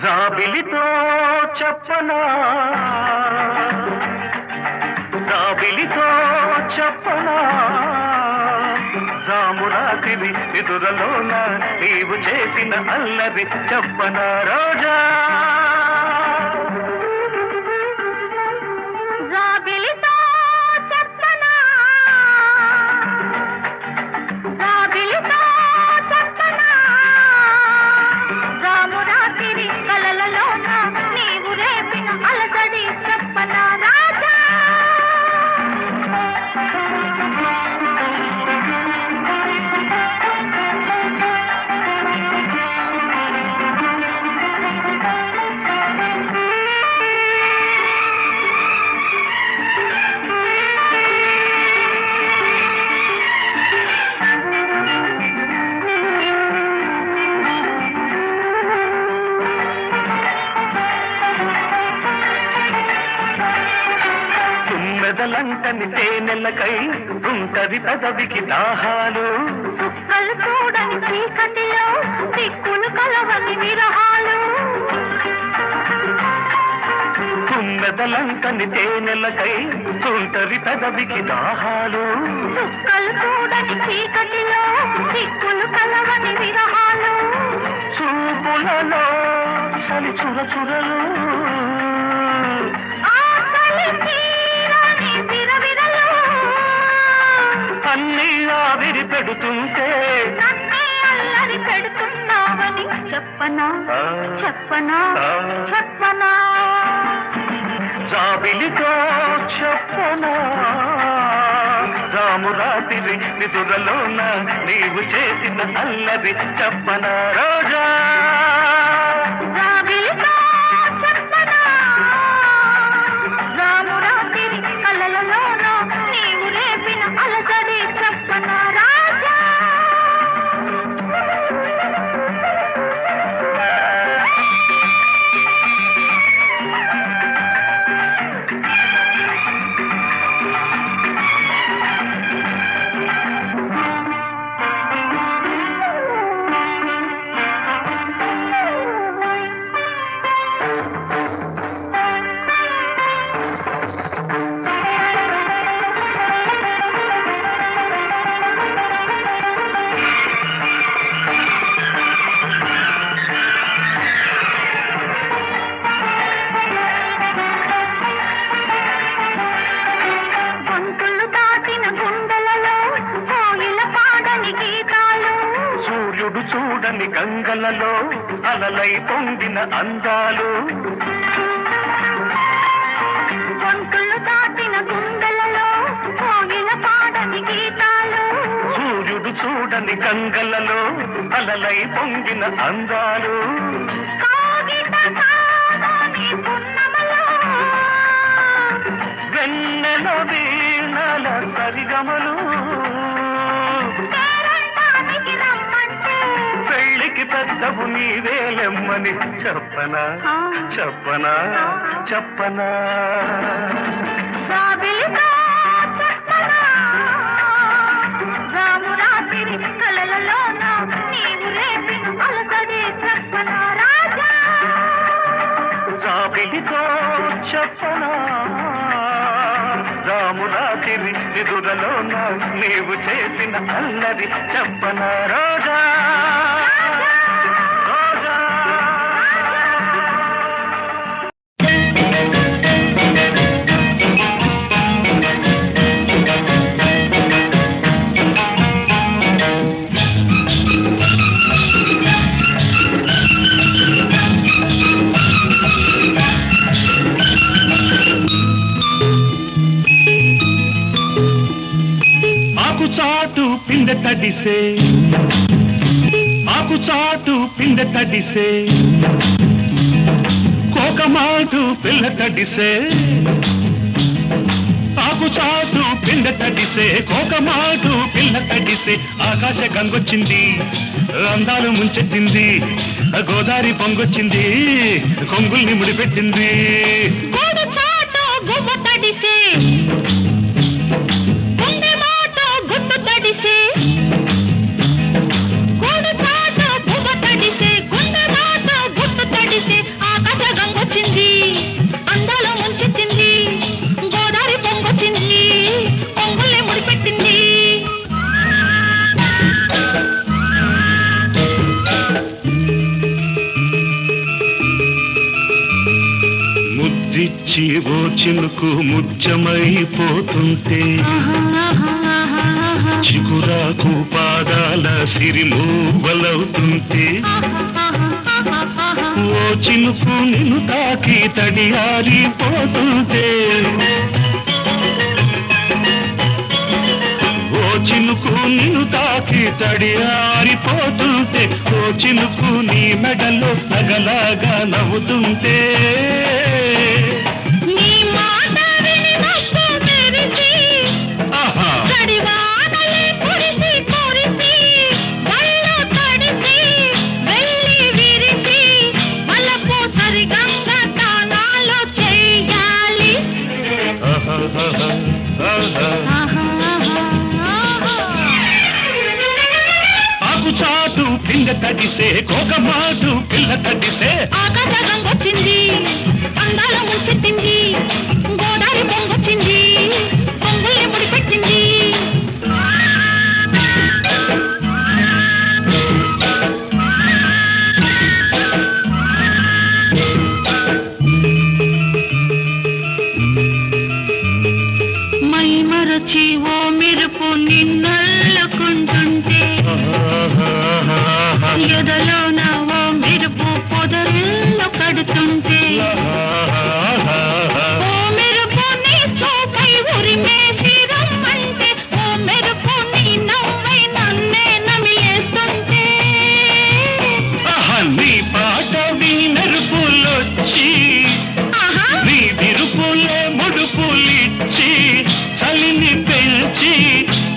జాబిలితో చెప్పనా జాబిలితో చెప్పనా జామురాతివి ఎదురలోన నీవు చేసిన అల్లరి చెప్పనా రోజా లంకని తేనెలకై ఉంటది పెదవికి దాహాలు చుక్కలు చూడని చీకటిలో దిక్కులు కలవని విరహాలు తుమ్మెదలంకని తేనెలకై ఉంటది పెదవికి దాహాలు చుక్కలు చూడని చీకటిలో దిక్కులు కలవని విరహాలు చూపులలో చలి చురచురలు అన్నీ ఆవిరి పెడుతుంటే అల్లరి పెడుతున్నావని చెప్పనా చెప్పనా చెప్పనా జాబిలితో చెప్పనా జామురాతిరి నిదురలోన నీవు చేసిన అల్లరి చెప్పనా రోజా జాబిలితో చెప్పనా జామురాతిరి కలలలోన నీవు రేపిన అలజడి చెప్పనా రాజా చూడని గంగలలో అలలై పొందిన అందాలు గొంతులు దాటిన గుండెలలో కోగిల పాడని గీతాలు సూర్యుడు చూడని గంగలలో అలలై పొందిన అందాలు వెన్నెల వీణల సరిగమలు పెళ్ళికి పెద్దవు నీవేలెమ్మని చెప్పనా చెప్పనా చెప్పనా రామురాతిరి కలలలోన నీవు రేపిన అలసడి చెప్పనా రాజా జాబిలితో చెప్పనా రామురాతిరి నిదురలోన నీవు చేసిన అల్లరి చెప్పనా రోజా తడిసే ఆకు చాటు పిండ తడిసే కోకమాటు పిల్ల తడిసే ఆకు చాటు పిండ తడిసే కోకమాటు పిల్ల తడిసే ఆకాశ గంగొచ్చింది అందాలు ముంచెత్తింది గోదావరి పొంగొచ్చింది కొంగుల్ని ముడిపెట్టింది వచ్చి ఓ చినుకు ముత్యమైపోతుంటే చిగురాకు పాదాల సిరిమూవలవుతుంటే ఓ చినుకు నిన్ను తాకి తడియారిపోతుంటే ఓ చినుకు నిన్ను తాకి తడియారిపోతుంటే ఓ చినుకు నీ మెడలో నగలాగా నవ్వుతుంటే చాటు పింగ తడిసే కోకమాటు పిల్ల తడిసే ఆకాశం వచ్చింది అందాల ముచ్చెత్తింది గోదారి పొంగొచ్చింది పొంగుల్ని ముడిపెట్టింది మై మరచి ఓ మెరుపు నిన్నల్లుకుంటుంటే ఎదలోన ఓ మెరుపు పొదరిల్లు కడుతుంటే ఓ మెరుపు నీ చూపై ఉరిమేసి రమ్మంటే ఓ మెరుపు నీ నవ్వై నన్నే నమిలేస్తుంటే నీ పాట మెరుపులొచ్చి నీ విరుపులే ముడుపులిచ్చి చలిని పెంచి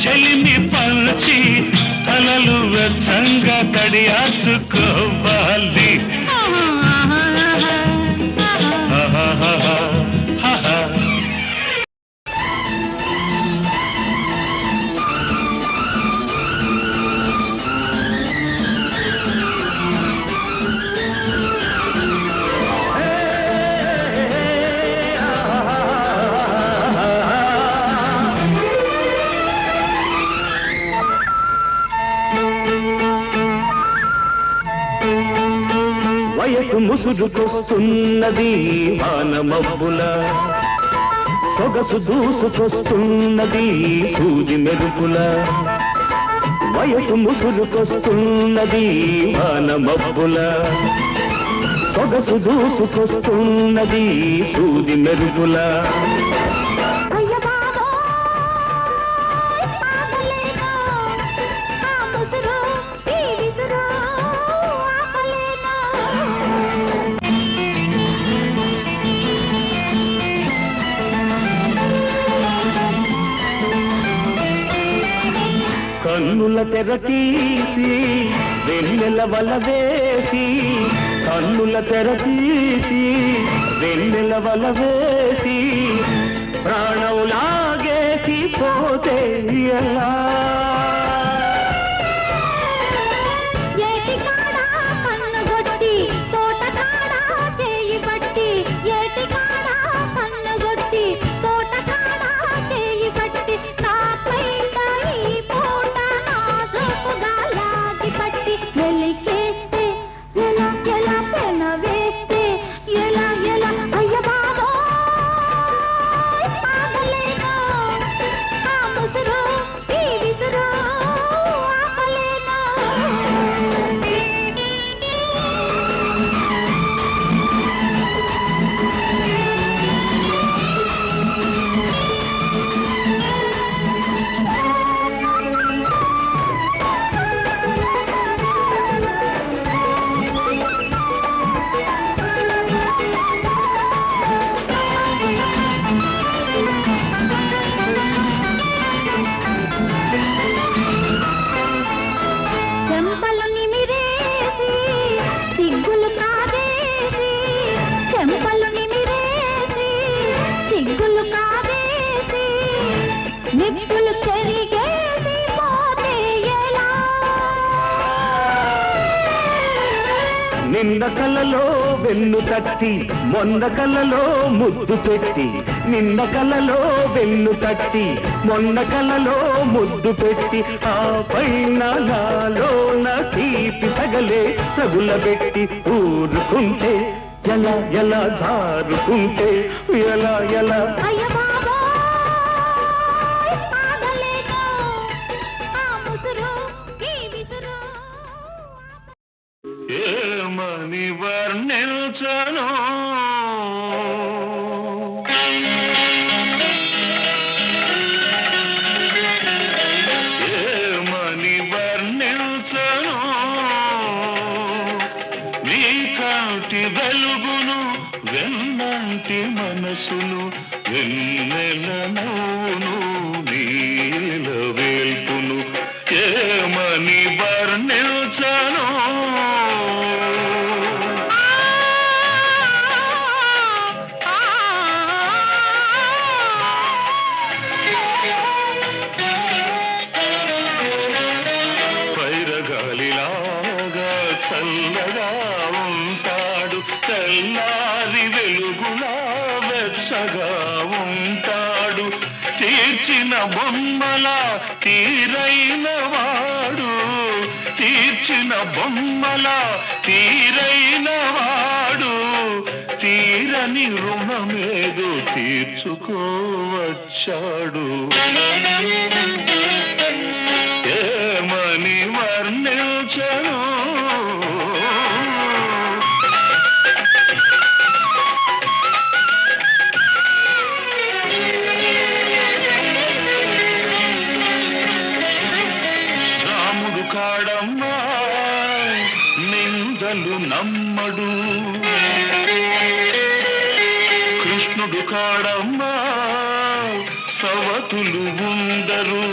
చలిని పంచి తలలు వెచ్చంగా తడియాసుకోవాలి వయసు ముసురుకొస్తున్నది వానమబ్బుల సొగసు దూసుకొస్తున్నది సూది మెరుపుల వయసు ముసురుకొస్తున్నది వానమబ్బుల సొగసు దూసుకొస్తున్నది సూది మెరుపుల కన్నుల తెర తీసి వెన్నెల వల వేసి కన్నుల తెర తీసి వెన్నెల వల వేసి ప్రాణం లాగేసి పోతే ఎలా నిన్న కలలో వెన్ను తట్టి మొన్న కలలో ముద్దు పెట్టి నిన్న కలలో వెన్ను తట్టి మొన్న కలలో ముద్దు పెట్టి ఆ పైన నాలోన తీపి సగలే తగులబెట్టి ఊరుకుంటే ఎలా ఎలా జారుకుంటే ఎలా ఎలా అయ్య బాబోయ్ ఆగలేను ఆ ముసురు ఈ విసురు ఏమని వర్ణించను ఏమని వర్ణించను నీ కాంతి వెలుగును వెన్నంటి మనసును వెన్నెల నవ్వును నీల వేల్పును ఏమని వర్ణించను పైరగాలిలాగా చల్లగా ఉంటాడు తెల్లారి వెలుగులా వెచ్చగా ఉంటాడు తీర్చిన బొమ్మల తీరైన వాడు తీర్చిన బొమ్మల తీరైన వాడు తీరని రుణమేదో తీర్చుకోవచ్చాడు ఏమని వర్ణించను రాముడు కాడమ్మా నిందలు నమ్మడు కృష్ణుడు కాడమ్మా సవతులు ఉండరు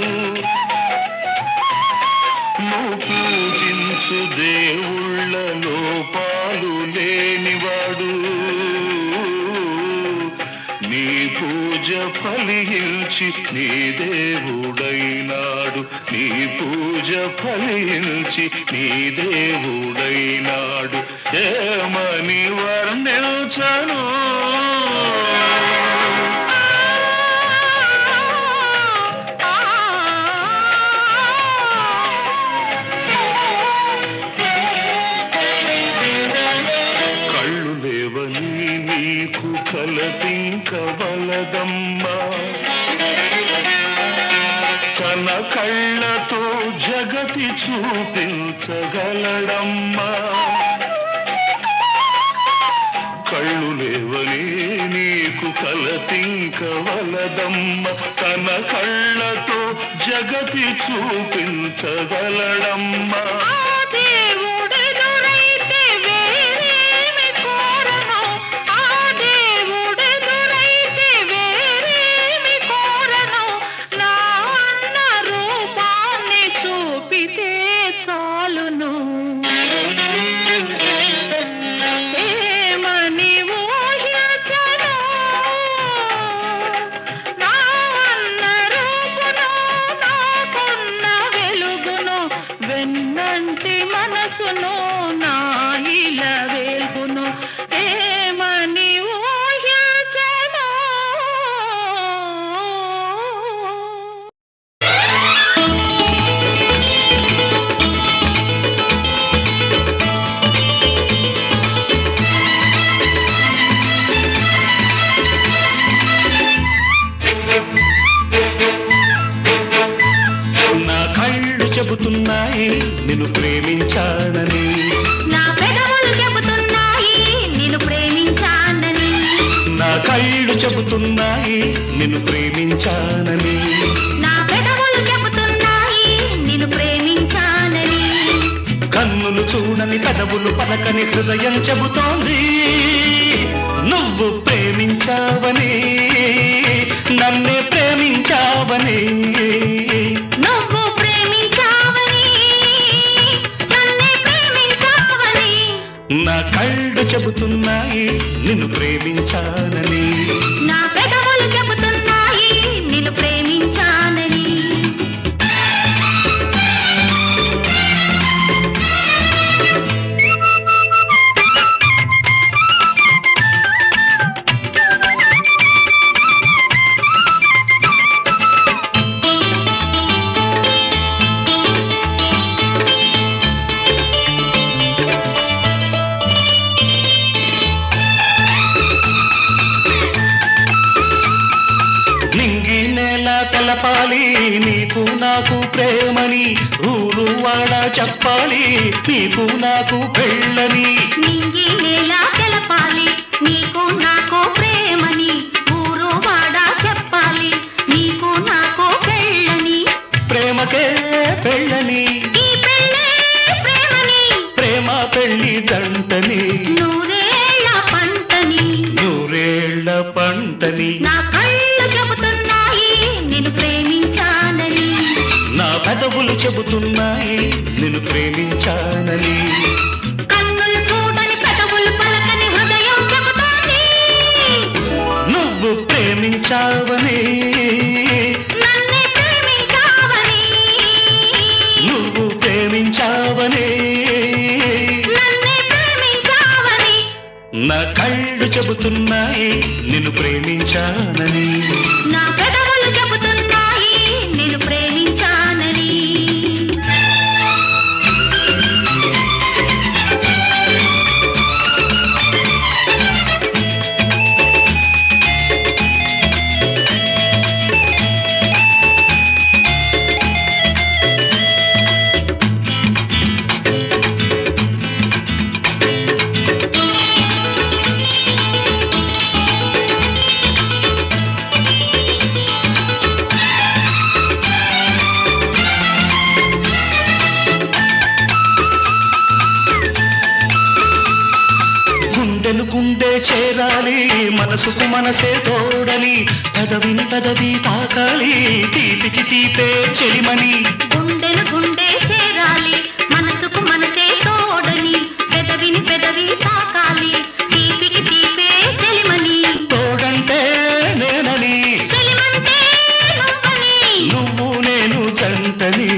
నువ్వు పూజించు దేవుళ్ళ లోపాలు లేనివాడు నీ పూజ ఫలించి నీ దేవుడైనాడు నీ పూజ ఫలించి నీ దేవుడైనాడు ఏమని వర్ణించను నీకు కలపింకవలదమ్మా తన కళ్ళతో జగతి చూపించగలడమ్మా కళ్ళు లేవని నీకు కలపింకవలదమ్మా తన కళ్ళతో జగతి చూపించగలడమ్మా వెన్నంటి మనసును నాయిల వేల్పును ఏమని ఊహించెను నా కళ్ళు చెబుతున్నాయి నిన్ను ప్రేమించానని నా పెదవులు చెబుతున్నాయి నిన్ను ప్రేమించానని నా కళ్ళు చెబుతున్నాయి నిన్ను ప్రేమించానని నా పెదవులు చెబుతున్నాయి నిన్ను ప్రేమించానని కన్నులు చూడని పెదవులు పలకని హృదయం చెబుతోంది నువ్వు ప్రేమించావని నన్నే ప్రేమించావని నువ్వు ప్రేమించావని నన్నే ప్రేమించావని నా కళ్ళు చెబుతున్నాయి నిన్ను ప్రేమించానని నా పెదవులు చెబుతున్నాయి నిన్ను ప్రేమించానని చెప్పాలి నీకు నాకు ప్రేమని ఊరు వాడ చెప్పాలి నీకు నాకు పెళ్ళని నింగి నేల తెలపాలి నీకు నాకు ప్రేమని ఊరు వాడ చెప్పాలి నీకు నాకు పెళ్ళని ప్రేమకే పెళ్ళని ఈ పెళ్ళే ప్రేమని ప్రేమ పెళ్ళి జంటని నూరేళ్ల పంటని నూరేళ్ల పంటని నా కళ్ళు చెబుతున్నాయి నిన్ను ప్రేమించానని నా పెదవులు చెబుతున్నాయి నిన్ను ప్రేమించానని కన్నులు చూడని పెదవులు పలకని హృదయం చెబుతోంది నువ్వు ప్రేమించావని నన్నే ప్రేమించావని నువ్వు ప్రేమించావని నన్నే ప్రేమించావని నా కళ్ళు చెబుతున్నాయి నిన్ను ప్రేమించానని నా పెదవులు చెబుతున్నాయి నిన్ను ప్రేమించానని గుండెను గుండె చేరాలి మనసుకు మనసే తోడని పదవిని పదవి తాకాలి తీపికి తీపే చెలిమని గుండెను గుండె చేరాలి మనసుకు మనసే తోడని పెదవిని పెదవి తాకాలి తీపికి తీపే చెలిమని తోడంటే నేనని చెలిమంటే నువ్వని నువ్వు నేను జంటని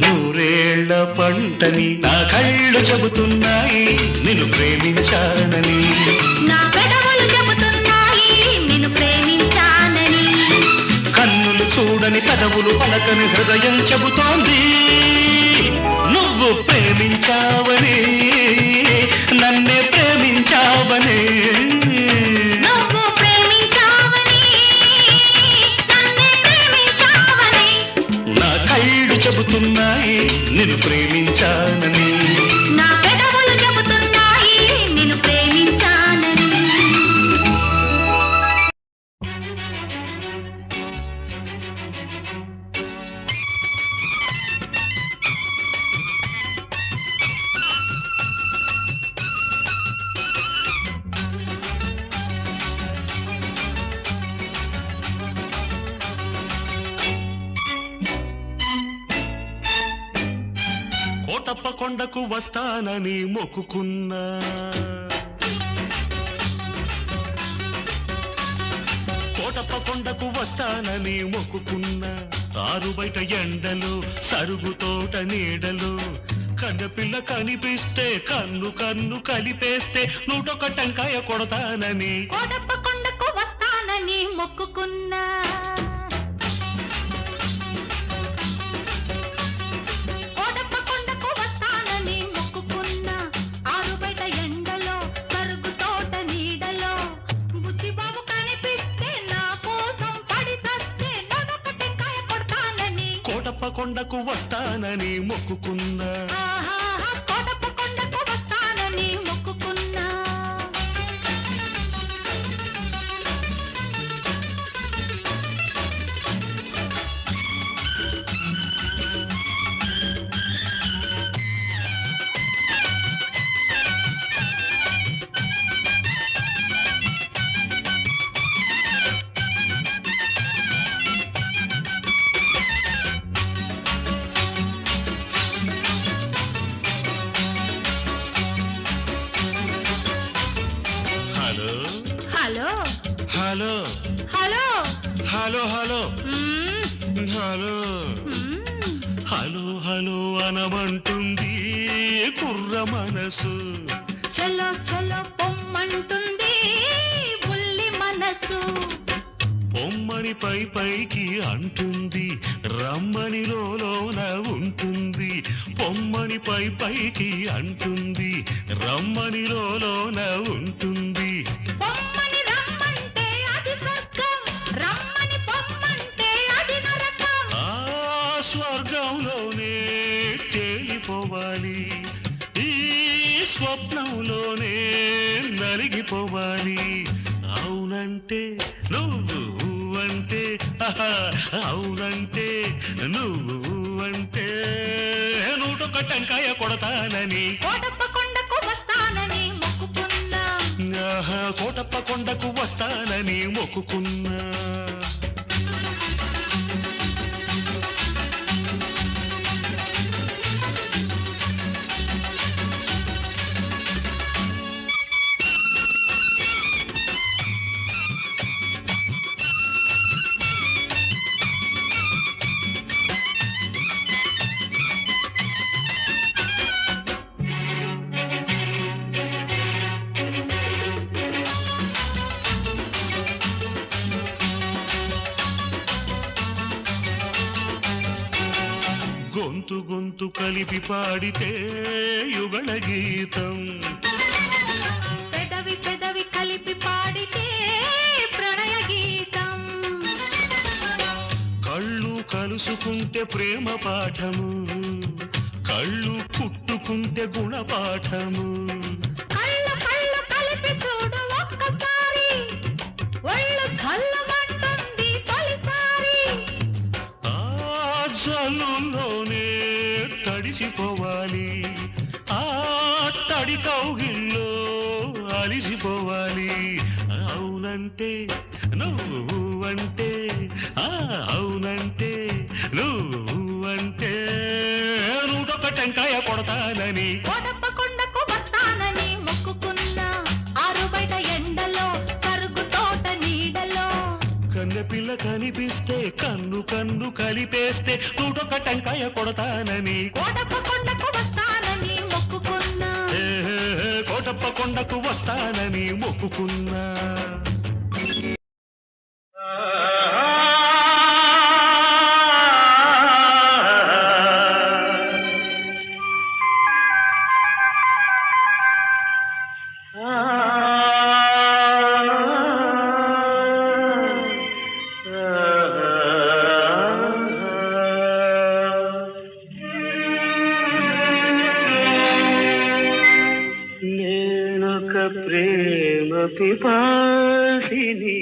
నూరేళ్ల పంటని నా కళ్ళు చెబుతున్నాయి నిన్ను ప్రేమించానని నా పెదవులు చెబుతున్నాయి నిన్ను ప్రేమించానని కన్నులు చూడని పెదవులు పలకని హృదయం చెబుతోంది నువ్వు ప్రేమించావని నన్నే ప్రేమించావని నువ్వు ప్రేమించావని నన్నే ప్రేమించావని నా కళ్ళు చెబుతున్నాయి నిన్ను ప్రేమించానని నా పెదవులు చెబుతున్నాయి నిన్ను ప్రేమించానని కోటప్ప కొండకు వస్తానని మొక్కుకున్నా కోటప్ప కొండకు వస్తానని మొక్కుకున్నా ఆరు బయట ఎండలు సరుగు తోట నీడలు కన్నపిల్ల కనిపిస్తే కన్ను కన్ను కలిపేస్తే 101 టెంకాయ కొడతానని కోటప్ప కొండకు వస్తానని మొక్కుకున్నా కోటప్ప కొండకు వస్తానని మొక్కుకున్నా ఆరు బయట ఎండలో సరుగు తోట నీడలో బుచ్చిబాబు కనిపిస్తే నా కోసం పడి చస్తే 101 టెంకాయ కొడతానని కోటప్ప కొండకు వస్తానని మొక్కుకున్నా ఆహాహా, కోటప్ప కొండకు వస్తానని మొక్కుకున్నా hello hello hello hello hello hello hmm, hello hmm. Hello hello అనమంటుంది కుర్ర మనసు చలో చలో పొమ్మంటుంది బుల్లి మనసు పొమ్మని పై పైకి అంటుంది రమ్మని లోన ఉంటుంది పొమ్మని పై పైకి అంటుంది రమ్మని లోన ఉంటుంది పొమ్మని రమ్మంటే అది స్వర్గం రమ్మని స్వప్నంలోనే నలిగిపోవాలి అవునంటే నువ్వు అంటే అవునంటే నువ్వు అంటే నూటొక్క టెంకాయ కొడతానని కోటప్ప కొండకు వస్తానని మొక్కుకున్నా కోటప్ప కొండకు వస్తానని మొక్కుకున్నా గొంతు గొంతు కలిపి పాడితే యుగళ గీతం పెదవి పెదవి కలిపి పాడితే ప్రణయ గీతం కళ్ళు కలుసుకుంటే ప్రేమ పాఠము కళ్ళు పుట్టుకుంటే గుణపాఠము కళ్ళు కళ్ళు కలిపి చూడు ఒక్కసారి ఒళ్ళు కళ్ళమంటుంది తొలిసారి ఆ జల్లులోనే తడిసిపోవాలి ఆ తడి కౌగిల్లో అలిసిపోవాలి అవునంటే నువ్వంటే అవునంటే నువ్వంటే నూటొక్క టెంకాయ కొడతానని కోటప్ప కొండకు వస్తానని మొక్కుకున్నా ఆరు బయట ఎండలో సరుకు తోట నీడలో కన్నె పిల్ల కనిపిస్తే కన్ను కన్ను కలిపేస్తే నూటొక్క టెంకాయ కొడతానని కోటప్ప కొండకు వస్తానని మొక్కుకున్నా కోటప్ప కొండకు వస్తానని మొక్కుకున్నా నేనొక ప్రేమ పిపాసిని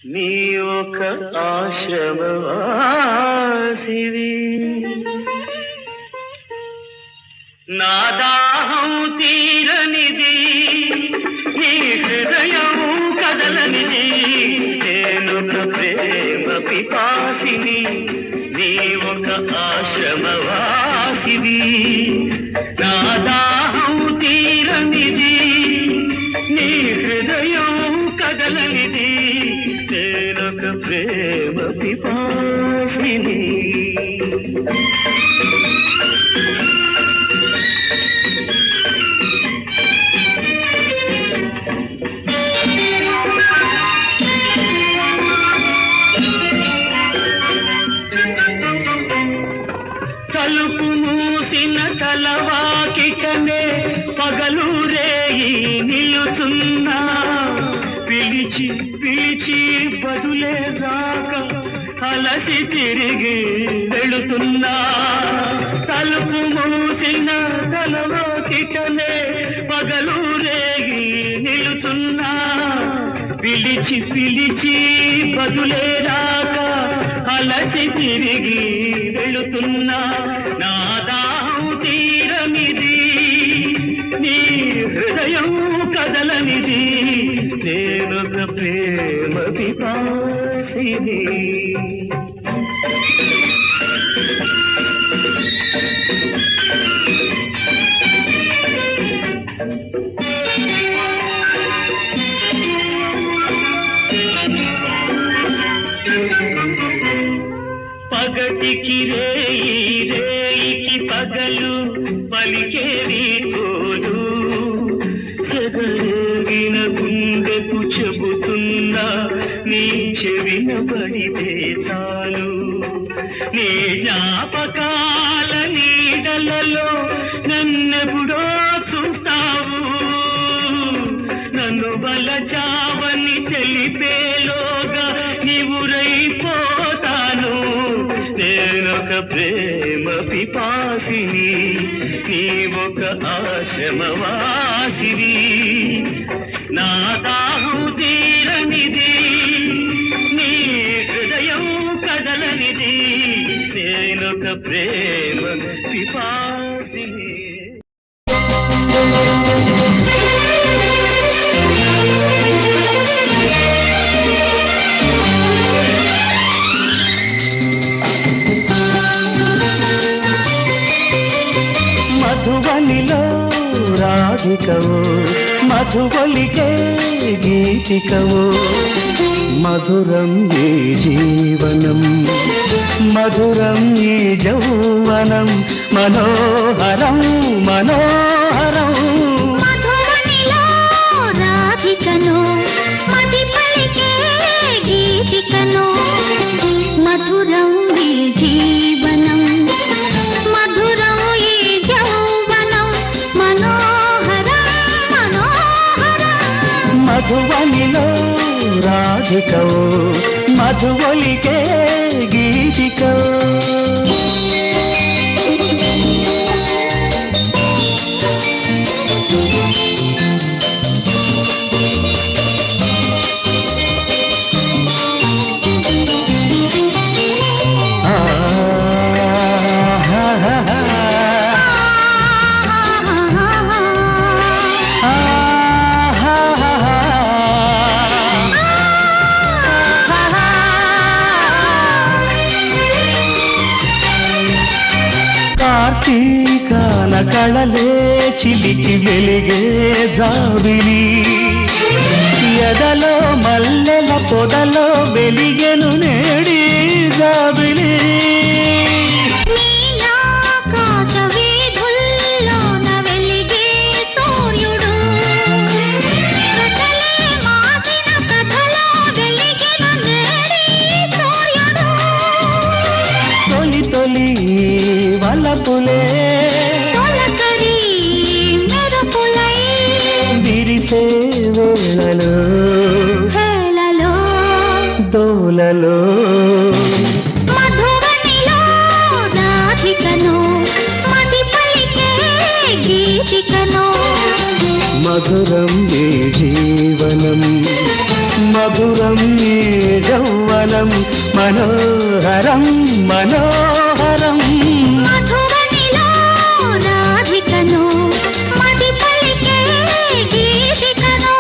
నీ ఒక ఆశ్రమవాసివి నా దాహం తీరనిది నీ హృదయం కదలనిది నేనొక ప్రేమ పిపాసిని నీ ఒక ఆశ్రమవాసివి నా దాహం తీరనిది నీ హృదయం కదలనిది నేనొక ప్రేమ పిపాసిని తలుపు మూసిన తలవాకిటనే పగలు రేయి నిలుచున్నా పిలిచి పిలిచి బదులే రాక అలసి తిరిగి వెళుతున్నా తలుపు మూసిన తలవాకిటనే పగలు రేయి నిలుచున్నా పిలిచి పిలిచి బదులే రాక అలసి తిరిగి వెళుతున్నా నా దాహం తీరనిది నీ హృదయం కదలనిది నేనొక ప్రేమ పిపాసిని పగటికి రేయి రేయికి పగలు పలికేది తోడు చెదరేగిన గుండెకు చెబుతున్నా నీ చెవిన పడితే చాలు నీ జ్ఞాపకాల నీడలలో నన్నెప్పుడో చూస్తావు నన్ను బలచావని తెలిపేలోగా నీవురైపోతాను నేనొక ప్రేమ పిపాసిని ఒక ఆశ్రమవాసివి నా దాహం తీరనిది నీ హృదయం కదలనిది నేనొక ప్రేమ పిపాసిని మధువనిలో రాధికవో మధువలికే గీతికవో మధురం ఈ జీవనం మధురం ఈ యౌవనం మనోహరం మనోహరం మధువనిలో రాధికను మది పలికే గీతికను మధురం ఈ జీవనం మధురం ఈ యౌవనం మనోహరం మనోహరం మధువనిలో రాధికవో మధువలికే గీతికవో కార్తీకాన కళలే చిలికి వెలిగే జాబిలి ఎదలో మల్లెల పొదలో వెలిగెను నేడి జాబిలి నీలాకాశ వీధుల్లోన వెలిగే సూర్యుడు కథలే మాసిన కథలో వెలిగెను నేడి సూర్యుడు తొలి తొలి వలపులే తొలకరి మెరుపులై విరిసే వేళలో హేళలో దోలలో మధువనిలో రాధికను మది పలికే గీతికను మధురం ఈ జీవనం మధురం ఈ యౌవనం మనోహరం మనోహరం మధువనిలో రాధికను మది పలికే గీతికను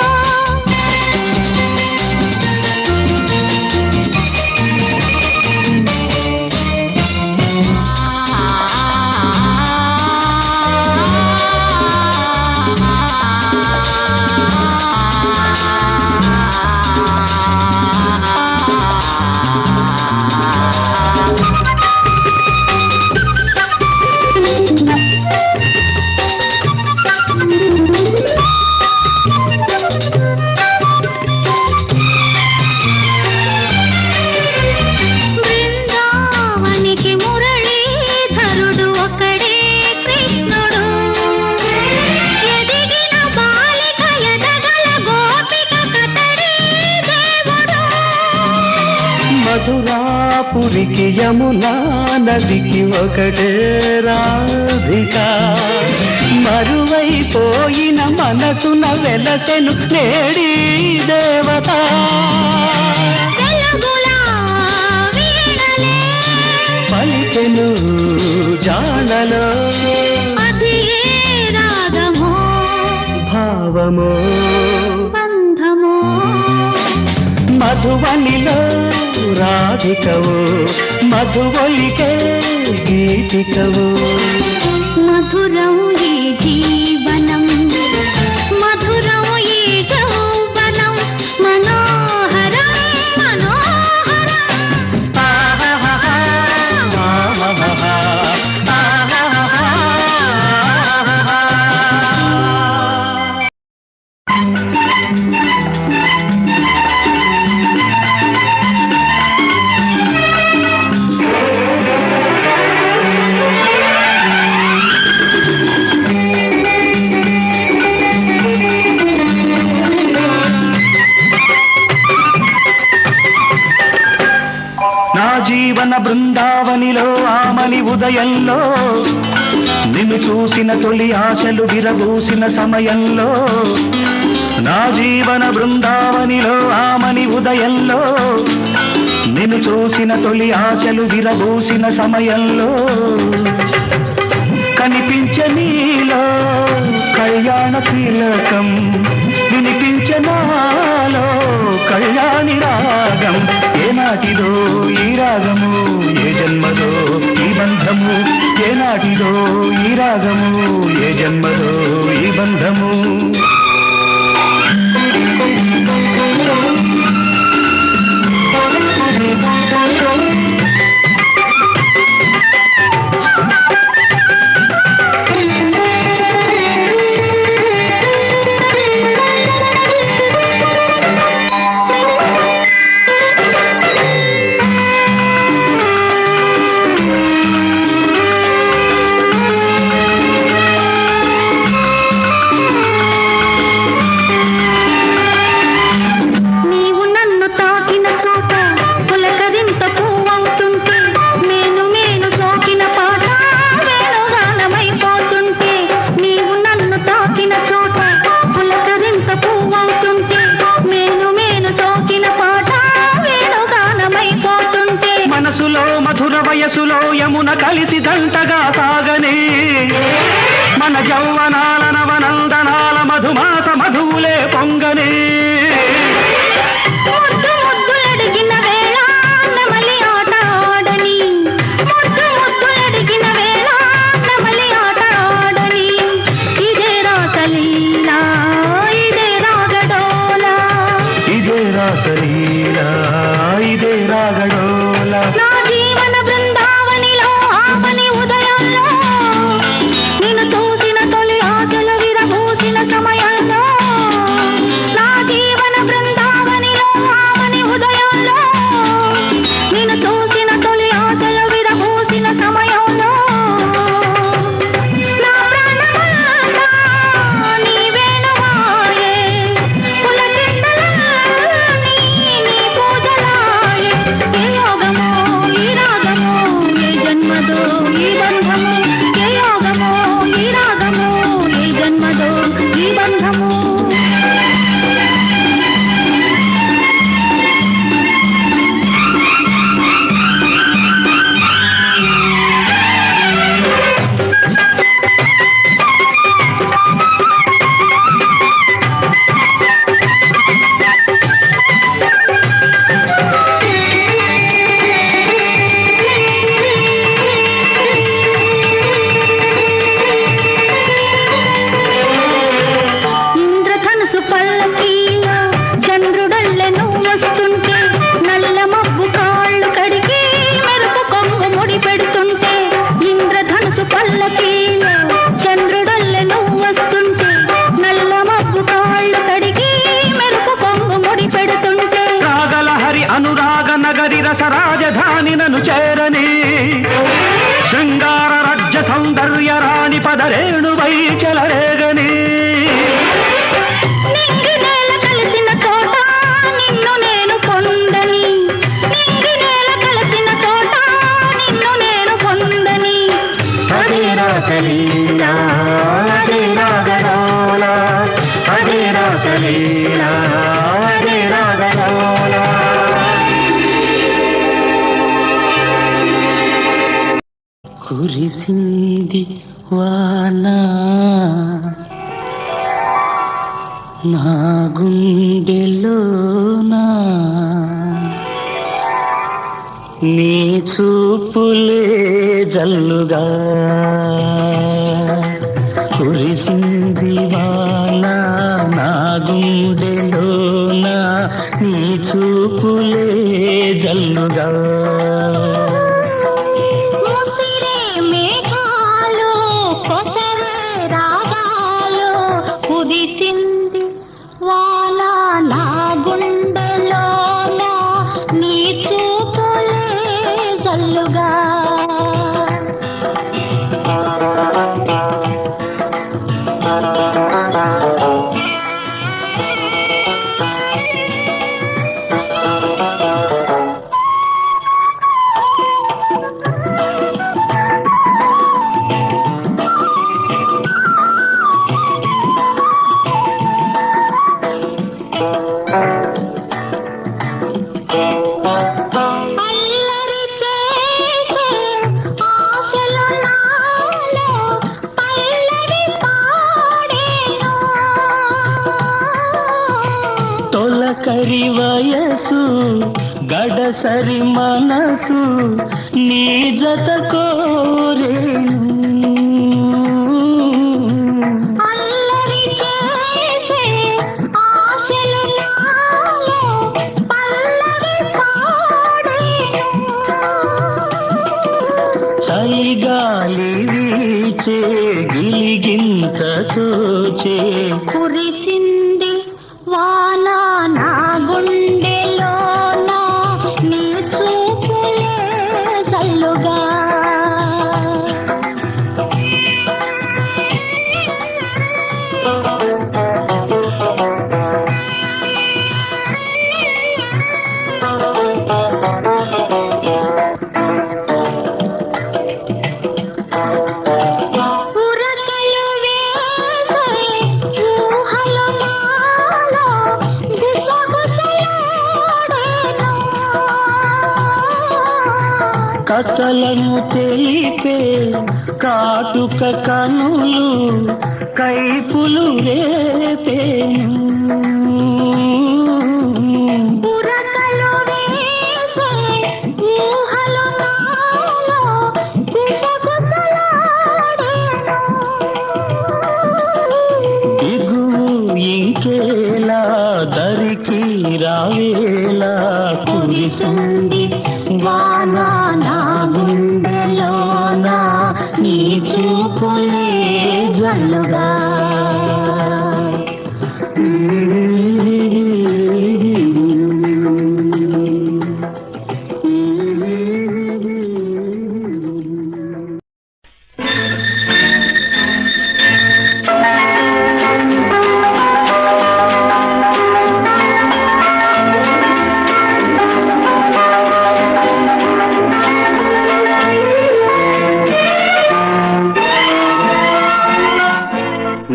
బృందావనికి మురళీధరుడు ఒకడే కృష్ణుడు ఎదిగిన బాలిక ఎదగల గోపిక కతడే దేవుడు మధురాపురికి యమునా నదికి ఒకటే రాధిక మరువైపోయిన మనసున వెలసెను నేడి దేవత వెలుగుల వీణలే పలికెను జానలో అది ఏ రాగమో భావమో బంధమో మధువనిలో రాధికవో మధువలికే గీతికవో మధురం ఈ జీవనం మధురం ఈ యౌవనం మనోహరం మనోహరం జీవన బృందావనిలో ఆమని ఉదయంలో నిన్ను చూసిన తొలి ఆశలు విరబూసిన సమయంలో నా జీవన బృందావనిలో ఆమని ఉదయంలో నిన్ను చూసిన తొలి ఆశలు విరబూసిన సమయంలో కనిపించే నీలో కళ్యాణ తిలకం వినిపించే నాలో కళ్యాణి రాగం ఏనాటిదో ఈ రాగము ఏ జన్మదో ఈ బంధము ఏనాటిదో ఈ రాగము ఏ జన్మదో ఈ బంధము వయసులో యమున కలిసి దంటగా సాగనే మన జౌవనాల నవనందనాల మధుమాస మధువులే పొంగనే ఇదే రాసలీలా ఇదే రాగడోలా రాజధాని నన్ను చేరని శృంగార రాజ్య సౌందర్య రాణి పదరేణువై చెలరేగని కలిసిన చోట నిన్ను నేను పొందని కలిసిన చోట నిన్ను నేను పొందని అదే రాసలీలా అదే రాగడోలా అదే రాసలీలా అదే రాగడోలా కురిసింది వాన నా గుండెలోనా నీ చూపులే జల్లుగా కురిసింది వాన నా గుండెలోనా నీ చూపులే జల్లుగా కురిసింది వాన నా గుండెలోన నీ చూపులే జల్లుగా తొలకరి వయసు గడసరి మనసు నీ జత కోరేను అల్లరి చేసే ఆశలు నాలో పల్లవి పాడేను చలిగాలి వీచే గిలిగింత తోచే కురిసింది వాన నా గుండెలోన నీ చూపులే చల్లుగా ఉరకలు వేసే ఊహలు నాలో గుసగుసలాడేను కథలను తెలిపే కాటుక కనులు కైపులు రేపేను ఉరకలు వేసే ఊహలు నాలో గుసగుసలాడేను దిగువు ఇంకేలా దరికి రావేలా కురిసింది వాన నా గుండెలోన నీ చూపులే జల్లుగా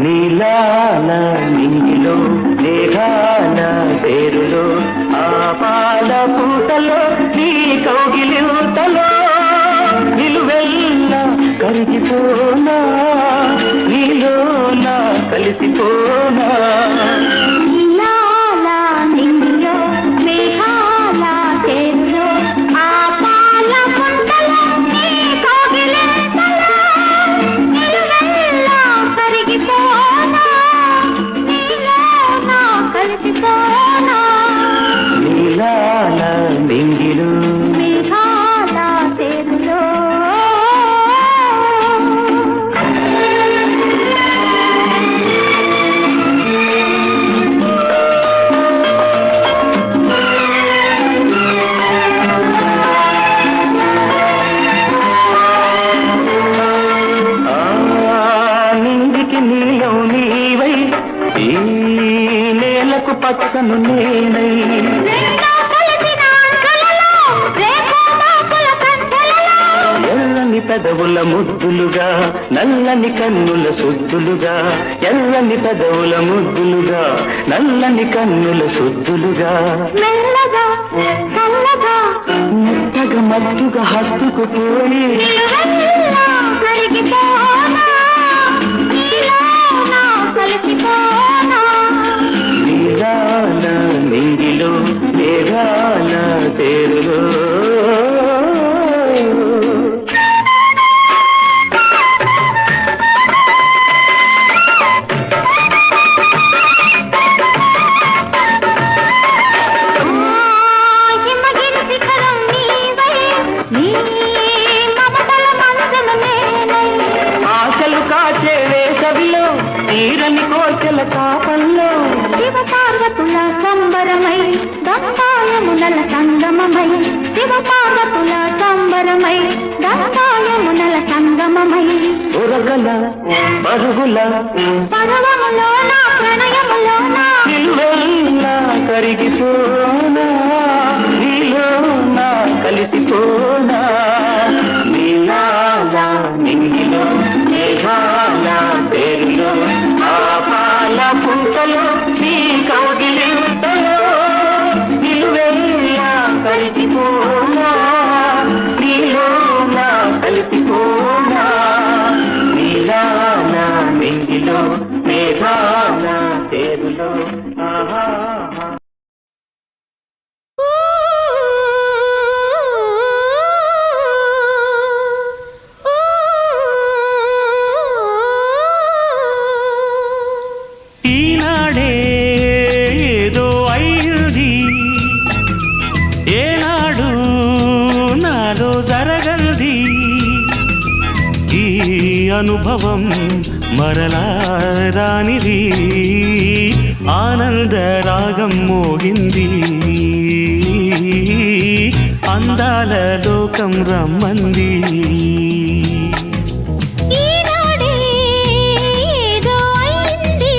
నీలాల నింగిలో మేఘాల పేరులో ఆ పాల పూటలో నీ కౌగిలింతలో నిలువెల్లా కరిగిపోనా నీలోన కలిసిపోనా నీలాల నింగిలో మేఘాల తేరులో ఆ పాల పుంటలో నీ కౌగిలింతలో నిలువెల్లా కరిగిపోనా నీలోన కలిసిపోనా నీలాల నింగిలో మేఘాల తేరులో ఆ నింగికి నీలం నీవై ఈ నేలకు పచ్చను నేనై రెండో కలిసిన కలలో రేపు మాపుల కంచెలలో ఎల్లని పెదవుల ముద్దులుగా నల్లని కన్నుల సుద్దులుగా ఎల్లని పెదవుల ముద్దులుగా నల్లని కన్నుల సుద్దులుగా మెల్లగా చల్లగా మెత్తగా మత్తుగా హత్తుకుపోయి నిలువెల్లా కరిగిపోనా నీలోన కలిసిపోనా నీలాల నింగిలో మేఘాల తేరులో హిమగిరి శిఖరం నీవై నీ మమతల మంచము నేనై ఆశలు కాచే వేసవిలో తీరని కోర్కెల తాపంలో శివ పార్వతుల సంబరమై గంగాయమునల సంగమమై శివ పార్వతుల సంబరమై గంగాయమునల సంగమమై ఉరగల పరుగుల పర్వములో నా ప్రణయములో నా నిలువెల్లా కరిగిపోనా నీలోన కలిసిపోనా నీలాల నింగిలో మేఘాల పేరులో ఆ పాల పుంటలో నీ కౌగిలింతలో నిలువెల్లా కలిసిపోనా నీలోన కలిసిపోనా నీలాల నింగిలో మేఘాల పేరులో ఆహా అనుభవం మరలా రానిది ఆనంద రాగం మోగింది అందాల లోకం రమ్మంది ఈనాడే ఏదో అయింది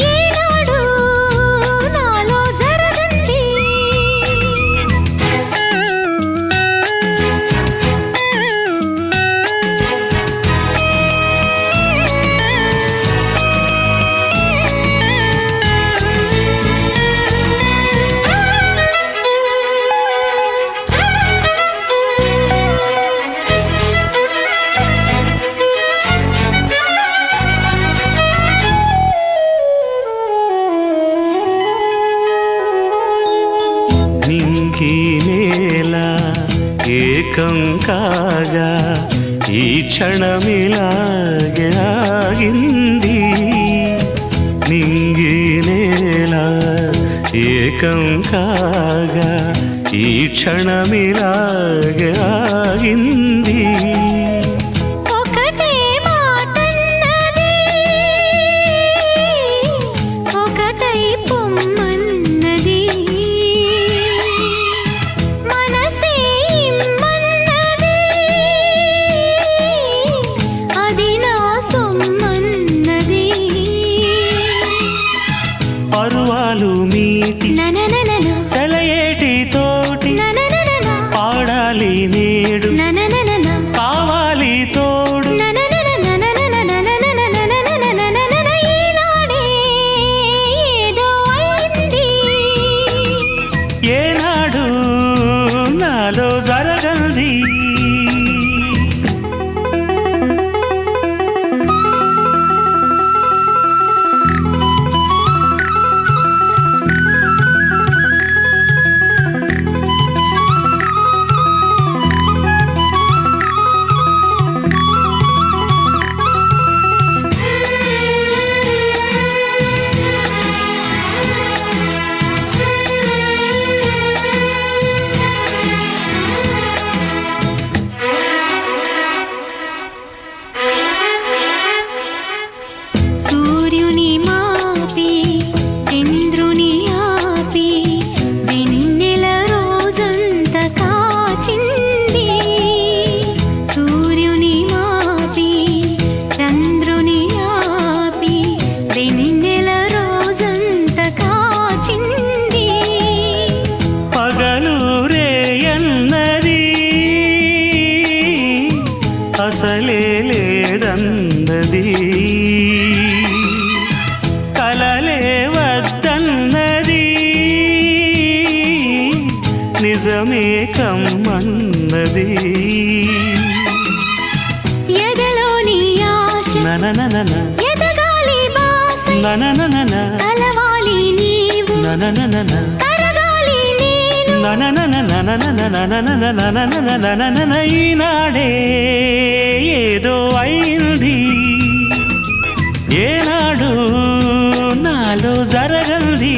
ఈనాడు నాలో జరగంది నింగి నేల ఏకం కాగా ఈ క్షణమిలాగే ఆగింది నింగి నేల ఏకం కాగా ఈ క్షణమిలాగే ఆగింది ఒకటే మాటన్నది ఒకటై పొమ్మన్నది మనసే ఇమ్మన్నది అది నా సొమ్మన్నది పరువాలు మీటి ననననన సెలయేటి తోటి ననననన పాడాలి నేడు ననననన కావాలి తోడు ఈనాడే ఏదో అయింది ఏనాడు నాలో జరగంది సూర్యుని మాపి చంద్రుని ఆపి వెన్నెల రోజంత కాచింది సూర్యుని మాపి చంద్రుని ఆపి వెన్నెల రోజంత కాచింది పగలు రేయన్నది అసలే లేదన్నది కలలే వద్దన్నది నిజమే కమ్మన్నది ఎదలోని ఆశ ననననన ఎదగాలి బాస ననననన కలవాలి నీవు ననననన కరగాలి నేను ఈనాడే ఏదో అయింది ఏనాడు నాలో జరగంది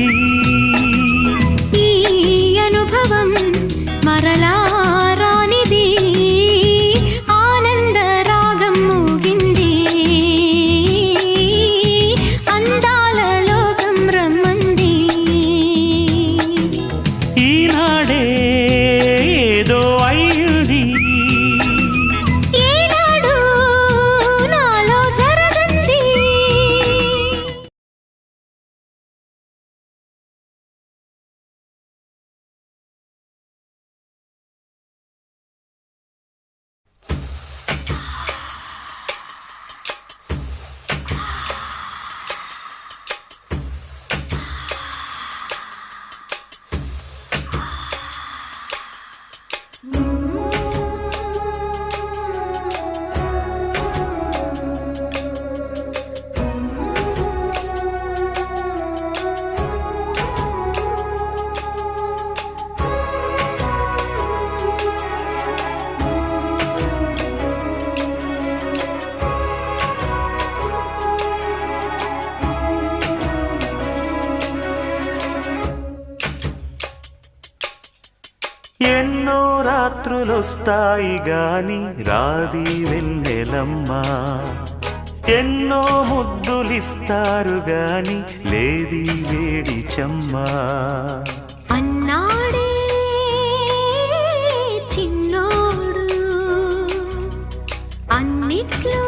ఎన్నో రాత్రులొస్తాయి గాని రాది వెన్నెలమ్మా, ఎన్నో ముద్దులిస్తారు గాని లేది వేడి చెమ్మా. అన్నాడే చిన్నోడు అన్నిట్లో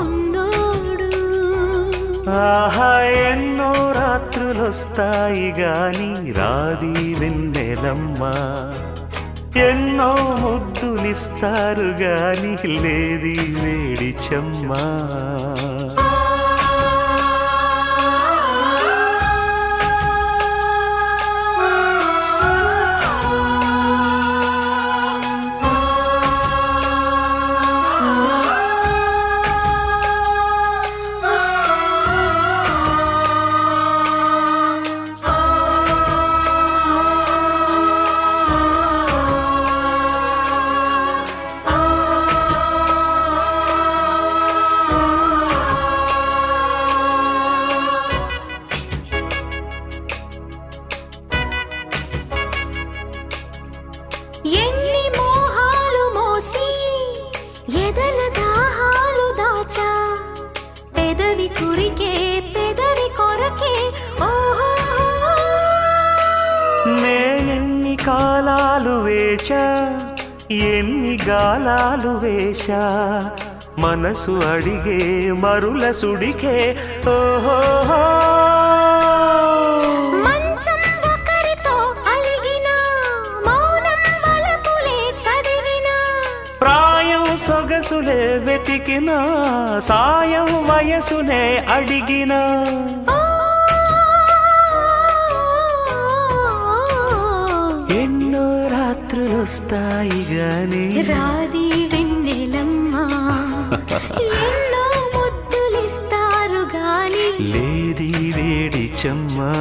ఉన్నోడు. ఆహా ఎన్నో రాత్రులొస్తాయి గాని రాది వెన్నెలమ్మా, ఎన్నో ముద్దులిస్తారు గాని లేది వేడి చెమ్మా. ఎన్ని మోహాలు మోసి ఎదల దాహాలు దాచా, పెదవి కురికే పెదవి కొరకే ఓహో. నేనెన్ని కాలాలు వేచా ఎన్ని గాలాలు వేశా, మనసు అడిగే మరుల సుడికే ఓహో. మంచం ఒకరితో అలిగినా మౌనం వలపులే చదివినా, ప్రాయం సొగసులే వెతికినా సాయం వయసునే అడిగినా. ఎన్నో రాత్రులొస్తాయి గాని రాది వెన్నెలమ్మా, ఎన్నో ముద్దులిస్తారు గాని లేది వేడి చెమ్మా.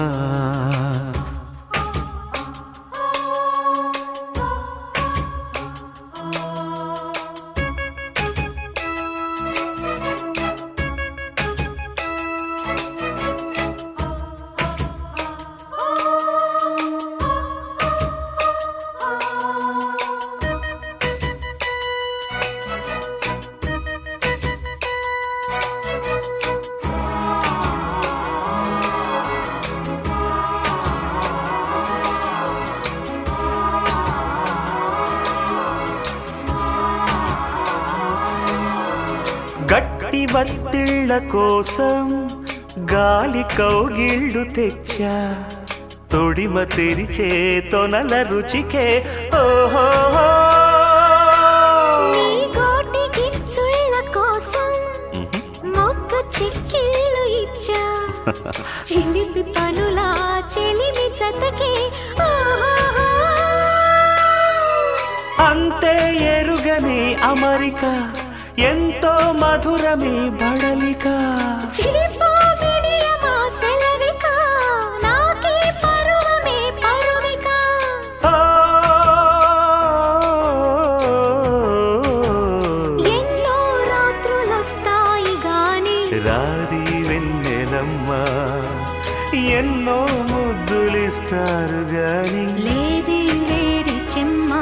గట్టి బత్తిళ్ళ కోసం గాలి కౌగిళ్ళు తెచ్చా, తొడిమ తెరిచే తొనల రుచికే ఓహో. నీ గోటి గిచ్చుళ్ళ కోసం మొక్క చిక్కిళ్ళు ఇచ్చా, చిలిపి పనులా చెలిమి జతకే ఓహో. అంతే ఎరుగని అమరిక ఎంతో మధురమి బడలిక. చిలిపో విడియమా సెలవిక, నాకే పరువమే పరువిక. ఎన్నో రాత్రులొస్తాయి గాని రాది వెన్నెలమ్మా, ఎన్నో ముద్దులిస్తారు గాని లేది వేడి చెమ్మా.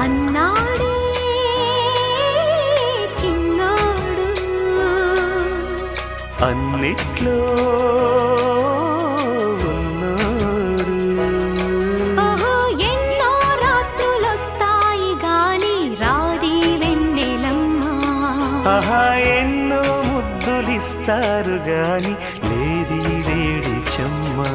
అన్నాడే చిన్నోడు అన్నిట్లో ఉన్నోడు. ఓహో ఎన్నో రాత్రులొస్తాయి గాని రాది వెన్నెలమ్మా, ఆహా ఎన్నో ముద్దులిస్తారు గాని లేది వేడి చెమ్మా.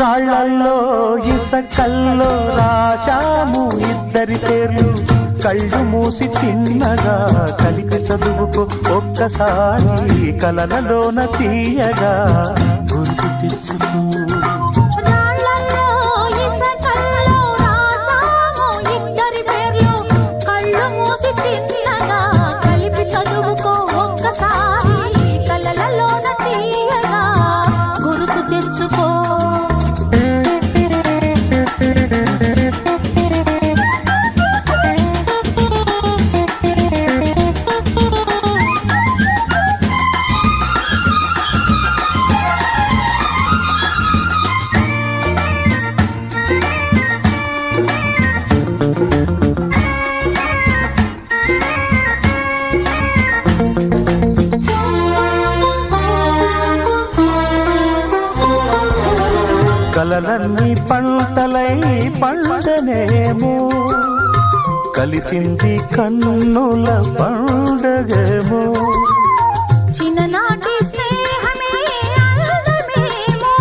రాళ్ళల్లో ఇసకల్లో రాశాము ఇద్దరి పేర్లు, కళ్ళు మూసి తిన్నగా కలికి చదువుకో ఒక్కసారి కలలలోన తీయగా గుర్తు తెచ్చుకో. రాళ్ళల్లో ఇసకల్లో రాశాము ఇద్దరి పేర్లు, కలలన్నీ పంటలై పండనేమో కలిసింది కన్నుల పండగేమో చిన్ననాటి స్నేహమే అందమేమో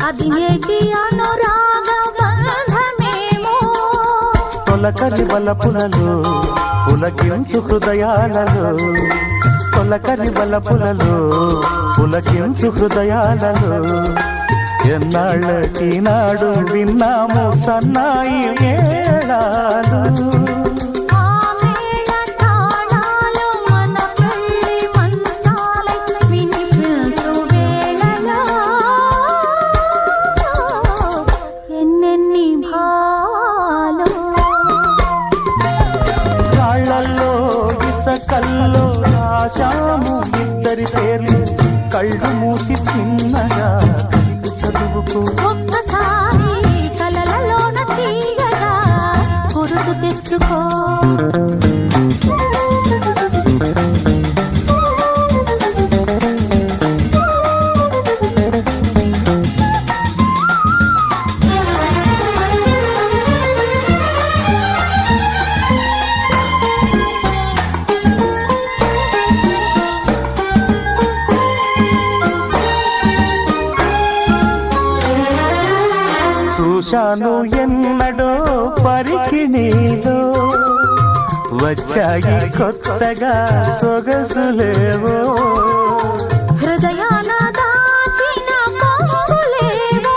అది నేటి అనురాగ బంధమేమో తొలకరి వలపులలో పులకించు హృదయాలలో తొలకరి వలపులలో పులకించు హృదయాలలో ఎన్నాళ్ళకి నాడు విన్నాము సన్నాయి మేళాలు ఆ మేళ తాళాలు మన పెళ్లి మంత్రాలై వినిపించు వేళలో ఎన్నెన్ని భావాలు రాళ్ళల్లో ఇసకల్లో రాశాము ఇద్దరి పేర్లు కళ్ళు మూసి చిన్నగా చదువుకో ఒక్కసారి కలలలోన తీయగా గుర్తు తెచ్చుకో చూశాను ఎన్నడో పరికిణీలో వచ్చాయి కొత్తగా సొగసులేవో హృదయాన దాచిన పొంగులేవో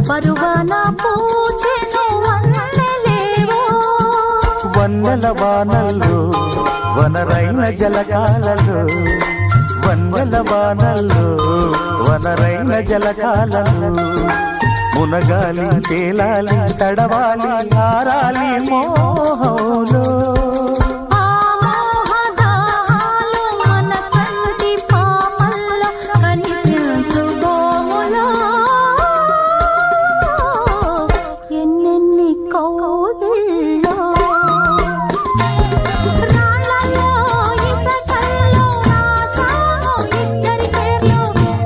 పరువాన పూచెను వన్నెలేవో వన్నెల వానల్లో వనరైన జలకాలలో వన్నెల వానల్లో వనరైన జలకాలలో మునగాలి తేలాలి తడవాలి ఆరాలి మోహంలో ఆ మోహదాహాలు మన కంటి పాపల్లో కనిపించు గోములో ఎన్నెన్ని కౌగిళ్ళో రాళ్ళలో ఇసకల్లో రాశాము ఇద్దరి పేర్లు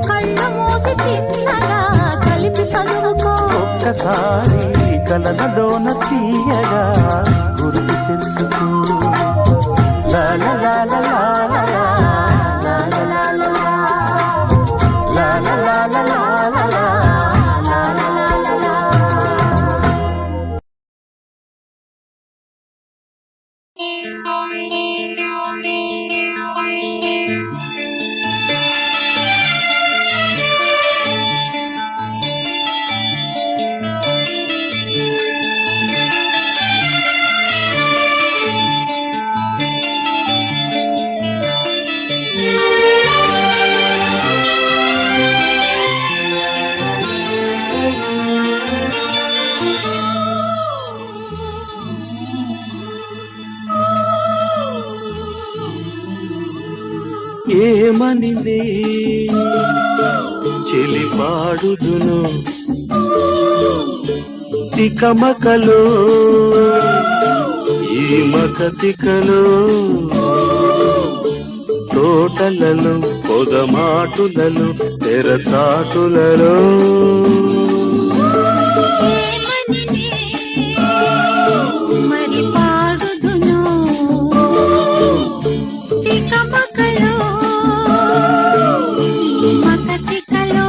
కళ్ళు మూసి చిన్నగా కలిపి చదువుకో ఒక్కసారి కలలలోన తీయగా గుర్తు తెలుసుకో లా లా లా లా లా లా లా లా లా లా లా లా లా లా లా లా. ఏమనింది చెలిపాడుదును తికమకలో ఈ మకతికలో తోటలలో పొదమాటులలో తెరచాటులలో మరి పాడుదును తికమకలో ఈ మకతికలో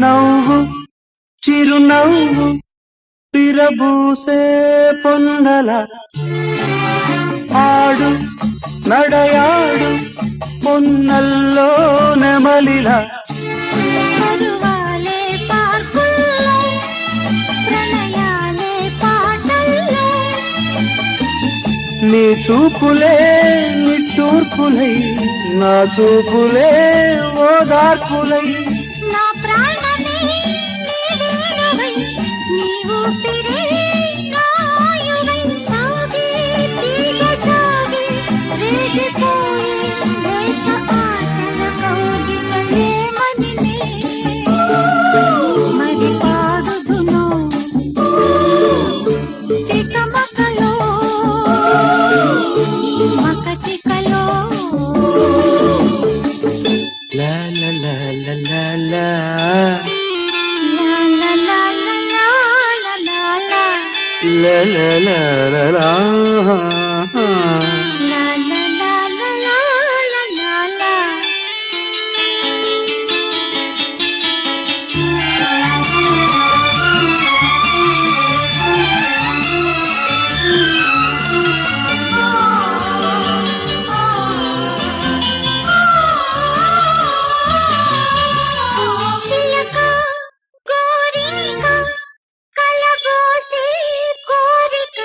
నవ్వు చిరునవ్వు విరబూసే పొన్నల ఆడు నడయాడు పొన్నల్లో నెమలిలా పరువాలే పార్కుల్లో ప్రణయాలే పాటల్లో నీ చూపులే నిట్టూర్పులై నా చూపులే ఓదార్పులై నా ప్రాణమే నీవేనువై నీ ఊపిరే నాయువై సాగే తీగ సాగే రేగిపోయే రేఖ ఆశల కౌగిటలేమని మరి పాడుదును తికమకలో ఈ మక చికలో లా లా లా లా లా లా లా లా లా లా లా లా లా లా లా లా లా. లా లా లా లా లా లా లా. చిలక కోరిక కలబోసే కోరిక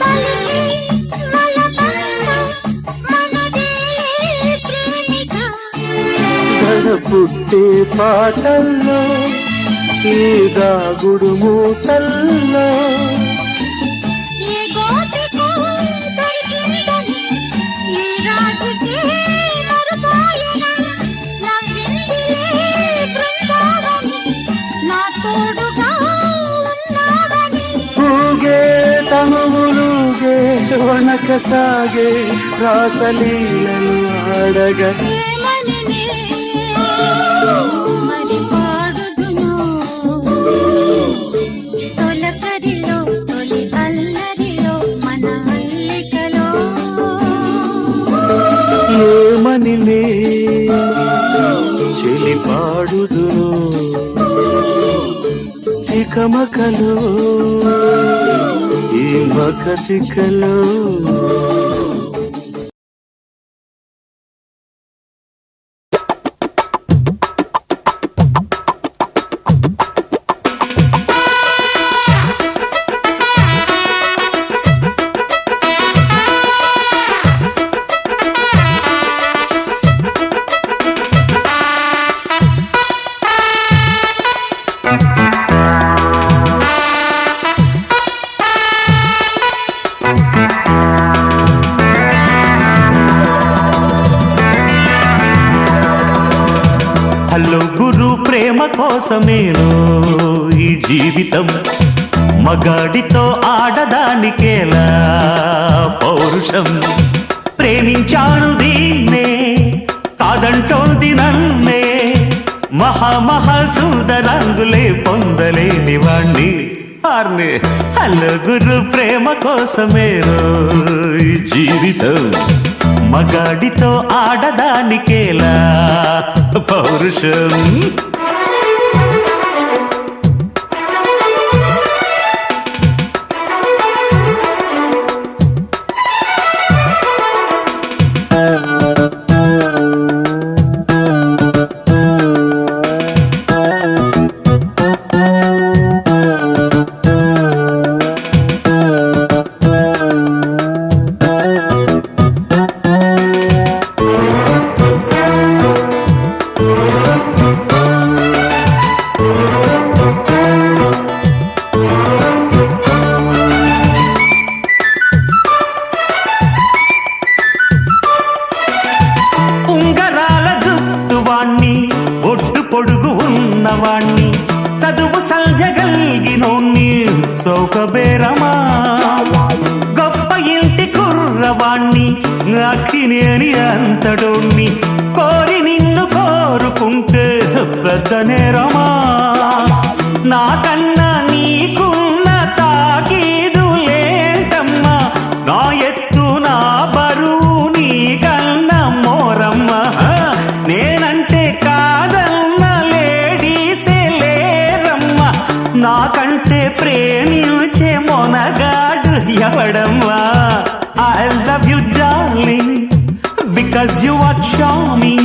పలికి మలబంద మనదేలే ప్రేమిక గడ పుట్టే పాటల్లో ఈ దాగుడు మూటల్లో ఏ గోపికో దొరికిందని ఏ రాజుకే మరుపాయన నవ్విందిలే బృందావని నా తోడుగా ఉన్నావని ఊగే తనువులుగే వనక సాగే రాసలీలలు ఆడగా ఏమని మరి పాడుదును తొలకరిలో తొలి అల్లరిలో మన అల్లికలో ఏమని చెలి పాడుదును తికమకలో ఈ మక తికలో. హలో గురు ప్రేమ కోసమేనో ఈ జీవితం మగాడితో ఆడదానికేలా పౌరుషం ప్రేమించాను దీన్నే కాదంటోంది నన్నే మహాసుందరంగులే పొందలేని వాణ్ణి ఆర్నే. హలో గురు ప్రేమ కోసమేనో ఈ జీవితం మగాడితో ఆడదానికేలా పౌరుషం. ఉంగరాల జుట్టువాణ్ణి ఒడ్డు పొడుగు ఉన్నవాణ్ణి చదువు సంజగలిగినోణ్ణి సౌకబేరమా గొప్ప ఇంటి కుర్రవాణ్ణి అక్కినేని అంతడోణ్ణి కోరి నిన్ను కోరుకుంటే పెద్ద నేరమా నాకన్నా నీకున్న తాకీదు లేంటమ్మా నా ఎత్తు నా బరువు నీకన్నా మోరమ్మ నేనంటే కాదన్న లేడీసే లేరమ్మ నాకంటే ప్రేమించే Monagadu ఎవడమ్మా I love you darling because you are charming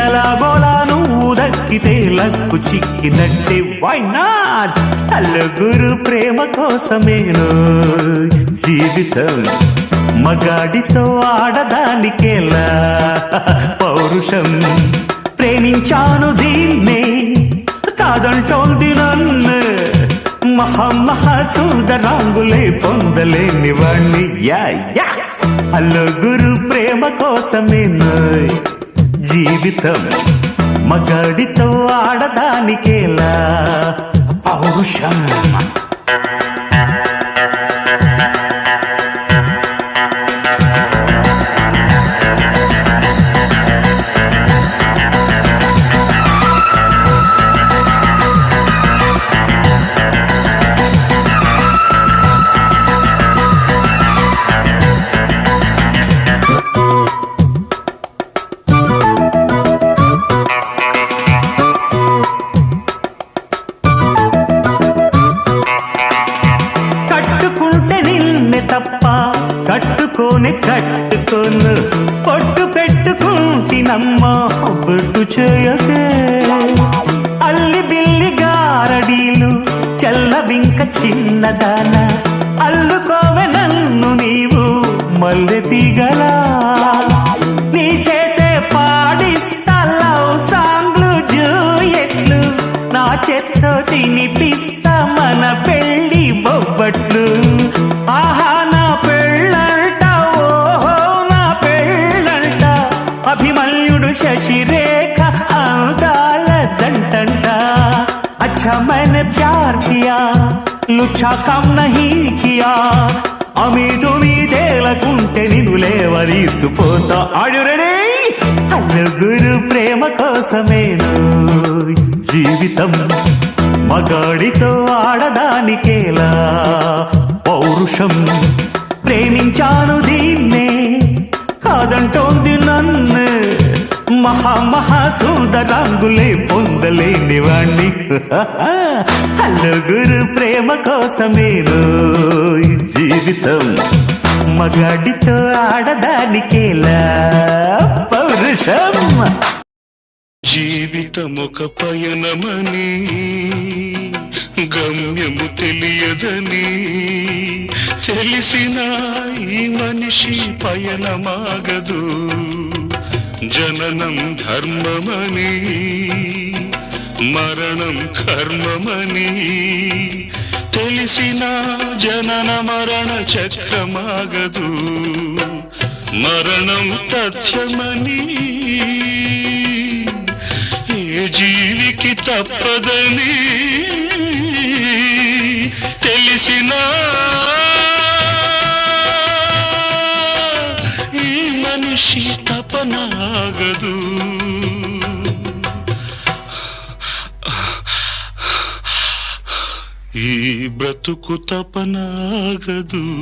ఎలాగోలా నువ్వు దక్కితే లక్కు చిక్కినట్టే వై నాట్ నలుగురు ప్రేమ కోసమేను జీవితం మగాడితో ఆడదానికేలా పౌరుషం ప్రేమించాను దీన్నే కాదంటోంది నన్ను మహాసుందరాంగులే పొందలేని వాణ్ణి యా యా నలుగురు ప్రేమ కోసమేను జీవితం మగాడితో ఆడదానికేలా పౌరుషం తప్ప కట్టుకోను పొట్టు పెట్టుకుంటినమ్మా బొట్టు చేయకే అల్లి బిల్లి గారడీలు చెల్లవింక చిన్నదాన అల్లుకోవె నన్ను నీవు మల్లె తీగలా నీ చేతే పాడిస్తా లవ్ సాంగ్లు జూయెట్లు నా చేత్తో తినిపిస్తా మన పెళ్లి బొబ్బట్లు ఆహా నా పెళ్ళంట ఓహో నా పెళ్ళంట అభిమన్యుడు శశిరేఖ అందాల జంటంట अच्छा मैंने प्यार किया लुच्छा काम नहीं किया అమీదు మీదేలకుంటే నిన్ను లేవదీస్తూ పోతా ఆడు రెడీ నలుగురు ప్రేమ కోసమేను జీవితం మగాడితో ఆడదానికేలా పౌరుషం ప్రేమించాను దీన్నే కాదంటోంది నన్ను మహాసుందరాంగులే పొందలేని వాణ్ణి నలుగురు ప్రేమ కోసమేను జీవితం మగాడితో ఆడదానికేలా పౌరుషం జీవితమొక పయనమని గమ్యము తెలియదని తెలిసిన ఈ మనిషి పయనమాగదు జననం ధర్మమని మరణం కర్మమని తెలిసిన జనన మరణ చక్రమాగదు మరణం తథ్యమని ఏ జీవికి తప్పదని తెలిసిన ఈ మనిషి తపనాగదు ఈ బ్రతుకు తపనాగదు.